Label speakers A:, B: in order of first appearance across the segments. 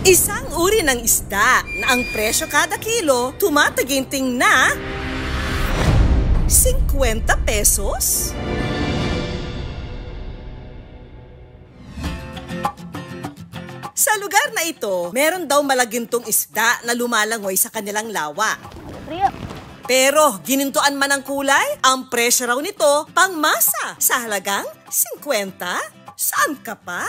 A: Isang uri ng isda na ang presyo kada kilo tumataginting na 50 pesos? Sa lugar na ito, meron daw malagintong isda na lumalangoy sa kanilang lawa. Pero ginintuan man ang kulay, ang presyo raw nito pangmasa sa halagang 50? Saan ka pa?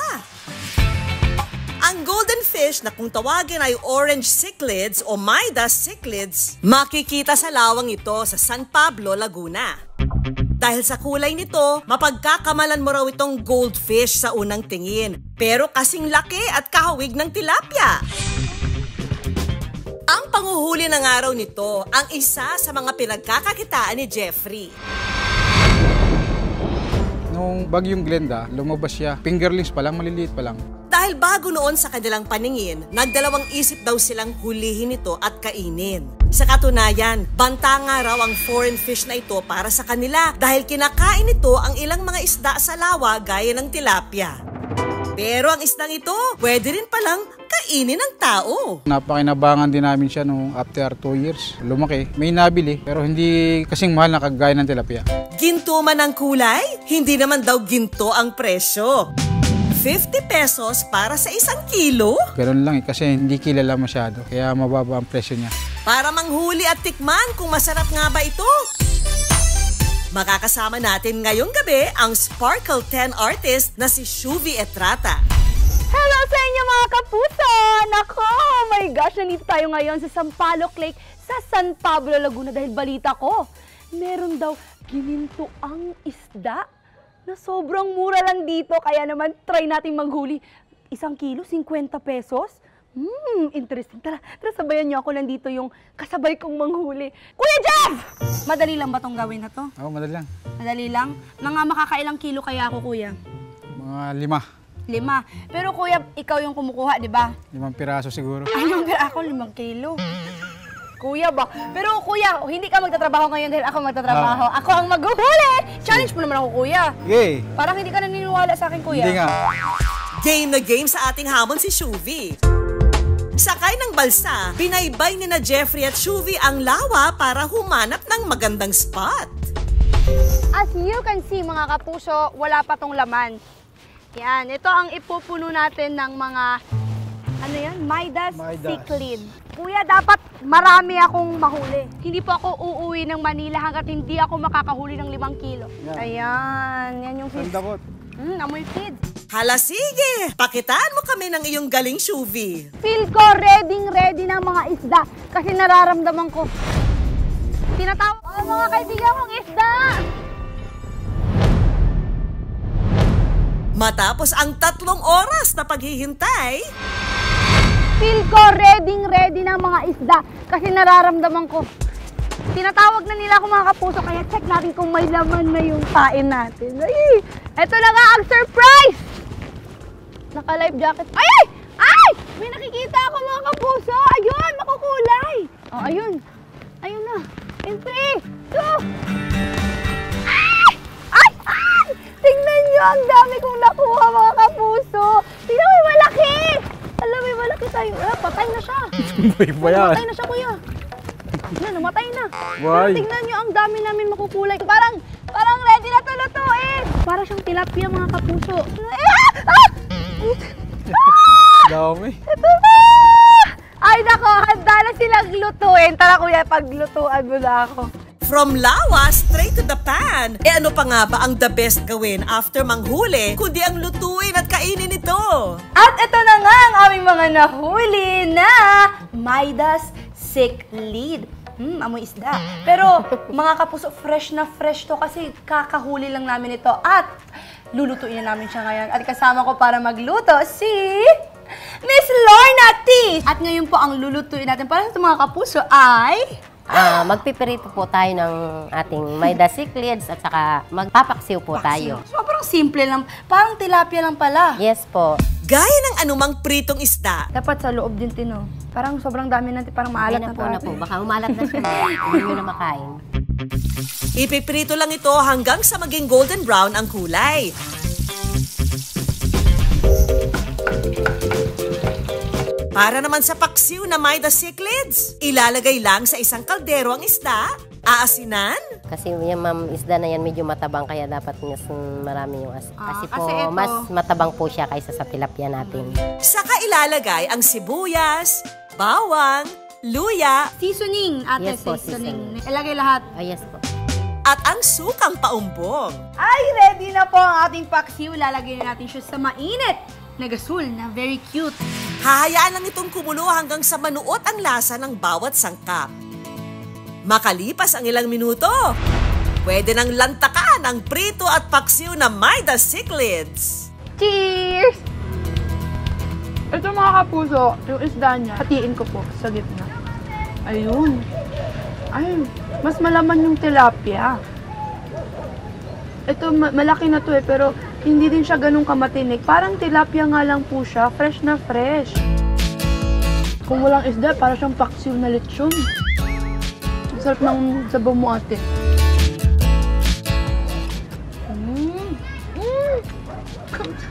A: Ang golden fish na kung tawagin ay orange cichlids o Midas cichlids, makikita sa lawang ito sa San Pablo, Laguna. Dahil sa kulay nito, mapagkakamalan mo raw itong goldfish sa unang tingin, pero kasing laki at kahawig ng tilapia. Ang panguhuli ng araw nito ang isa sa mga pinagkakakitaan ni Jeffrey.
B: Nung bagyong Glenda, lumabas siya. Fingerlings pa lang, maliliit pa lang.
A: Dahil bago noon sa kanilang paningin, nagdalawang isip daw silang hulihin ito at kainin. Sa katunayan, banta nga raw ang foreign fish na ito para sa kanila dahil kinakain ito ang ilang mga isda sa lawa gaya ng tilapia. Pero ang isdang ito, pwede rin palang kainin ng tao.
B: Napakinabangan din namin siya nung after 2 years. Lumaki. May nabili pero hindi kasing mahal na kagaya ng tilapia.
A: Ginto man ang kulay, hindi naman daw ginto ang presyo. 50 pesos para sa 1 kilo?
B: Ganun lang kasi hindi kilala masyado. Kaya mababa ang presyo niya.
A: Para manghuli at tikman kung masarap nga ba ito. Makakasama natin ngayong gabi ang Sparkle 10 artist na si Shuvie Etrata.
C: Hello sa inyo mga kapuso! Nako, oh my gosh, nandito tayo ngayon sa Sampaloc Lake sa San Pablo, Laguna dahil balita ko, meron daw ginintuang isda na sobrang mura lang dito. Kaya naman, try natin maghuli. 1 kilo, 50 pesos? Interesting. Tara, sabayan niyo ako. Nandito yung kasabay kong manghuli. Kuya Jeff! Madali lang ba tong gawin na to?
B: Oo, madali lang.
C: Madali lang? Mga makakailang kilo kaya ako, kuya?
B: Mga 5.
C: 5. Pero kuya, ikaw yung kumukuha, di ba?
B: 5 piraso siguro.
C: Ay, ako 5 kilo. Kuya ba? Pero kuya, hindi ka magtatrabaho ngayon dahil ako magtatrabaho. Ako ang maghuhuli! Challenge mo naman ako, kuya.
B: Yay!
C: Parang hindi ka naniniwala sa akin, kuya.
B: Hindi nga.
A: Game na game sa ating hamon si Shuvie. Sakay ng balsa, binaybay ni na Jeffrey at Shuvie ang lawa para humanap ng magandang spot.
C: As you can see, mga kapuso, wala pa tong laman. Yan, ito ang ipupuno natin ng mga, ano yan? Midas cichlid. Kuya, dapat marami akong mahuli. Hindi po ako uuwi ng Manila hanggat hindi ako makakahuli ng 5 kilo. Yan. Ayan, yan yung fish.
B: Sandabot.
C: Amoy feeds.
A: Hala sige, pakitaan mo kami ng iyong galing, Shuvie.
C: Feel ko ready na mga isda kasi nararamdaman ko. Tinatawag ko mga kaibigan kong isda.
A: Matapos ang 3 oras na paghihintay,
C: feel ko ready na mga isda kasi nararamdaman ko. Tinatawag na nila ako mga kapuso kaya check natin kung may laman na yung kain natin. Ay, eto na nga ang surprise! Naka-life jacket. Ay! May nakikita ako mga kapuso! Ayun! Makukulay! Oh, ayun. Ayun na. In 3, 2... Ay! Tingnan nyo! Ang dami kong nakuha mga kapuso! Tingnan mo, may malaki! Alam, may malaki tayo. Patay na siya. Patay na siya, kuya. Yan, namatay na. Pero tignan nyo, ang dami namin makukulay. Parang ready na ito lutuin. Parang siyang tilapia mga kapuso.
B: Dami.
C: Ito na! Ay nako, handa na silang lutuin. Tara kuya, paglutuan mo na ako.
A: from lawa straight to the pan. E ano pa nga ba ang the best gawin after manghuli kundi ang lutuin at kainin ito?
C: At ito na nga ang aming mga nahuli na Midas cichlid. Amoy isda. Pero mga kapuso, fresh na fresh to kasi kakahuli lang namin ito at lulutuin na namin siya ngayon. At kasama ko para magluto si Miss Lorna T. At ngayon po ang lulutuin natin para sa mga kapuso ay...
D: magpipirito po tayo ng ating Midas cichlids at saka magpapaksiw po tayo.
C: Sobrang simple lang. Parang tilapia lang pala.
D: Yes po.
A: Gaya ng anumang pritong isda.
C: Dapat sa loob din tino. Parang sobrang dami natin, parang maalat na
D: na po. Baka umalat na siya. Hindi nyo na makain.
A: Ipiprito lang ito hanggang sa maging golden brown ang kulay. Para naman sa paksiw na may cichlids, ilalagay lang sa isang kaldero ang isda, aasinan,
D: Kasi yung ma'am, isda na yan medyo matabang kaya dapat mas marami yung kasi po
C: kasi ito-
D: mas matabang po siya kaysa sa tilapia natin.
A: saka ilalagay ang sibuyas, bawang, luya,
C: Seasoning, ate,
D: Yes po,
C: seasoning. Ilagay lahat.
D: Oh, yes po.
A: at ang sukang paumbong.
C: Ay, ready na po ang ating paksiw. Lalagay na natin siya sa mainit na gasol na very cute.
A: Hahayaan lang itong kumulo hanggang sa manuot ang lasa ng bawat sangkap. Makalipas ang ilang minuto, pwede nang lantakan ang prito at paksiw na may cichlids.
C: Cheers! Ito mga kapuso, yung isda niya, hatiin ko po sa gitna. Ayun. Ay, mas malaman yung tilapia. Ito, malaki na to pero hindi din siya ganun kamatinik. Parang tilapia nga lang po siya, fresh na fresh. Kung walang isda, parang siyang paksiw na lechon. Ang sarap ng sabaw mo, ate.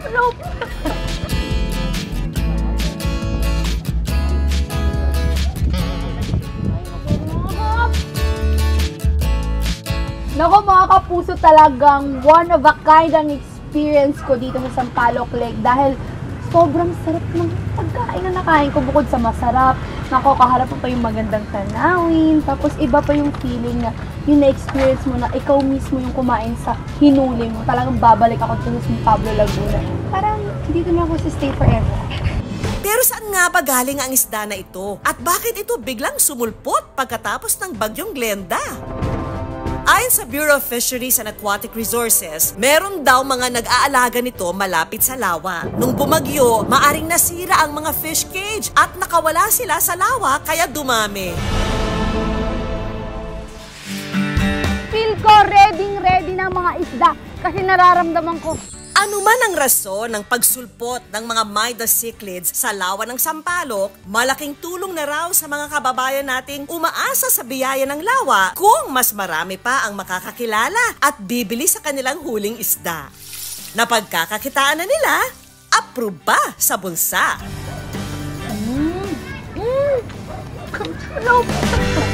C: Sarap! Nako mga kapuso, talagang one of a kind ang experience ko dito sa Sampaloc Lake dahil sobrang sarap ng pagkain na nakain ko bukod sa masarap. Nako, kaharap mo pa yung magandang tanawin, tapos iba pa yung feeling na yung na-experience mo na ikaw mismo yung kumain sa hinuli mo. Talagang babalik ako dito sa San Pablo, Laguna. Parang dito na ako stay forever.
A: Pero saan nga ba galing ang isda na ito? At bakit ito biglang sumulpot pagkatapos ng bagyong Glenda? Ayon sa Bureau of Fisheries and Aquatic Resources, meron daw mga nag-aalaga nito malapit sa lawa. Nung bumagyo, maaring nasira ang mga fish cage at nakawala sila sa lawa kaya dumami.
C: Feel ko ready na mga isda kasi nararamdaman ko.
A: Ano man ang rason ng pagsulpot ng mga may cichlids sa lawa ng Sampaloc, malaking tulong na raw sa mga kababayan nating umaasa sa biyaya ng lawa kung mas marami pa ang makakakilala at bibili sa kanilang huling isda. Napagkakakitaan na nila, approve ba sa bulsa?
C: Sarap!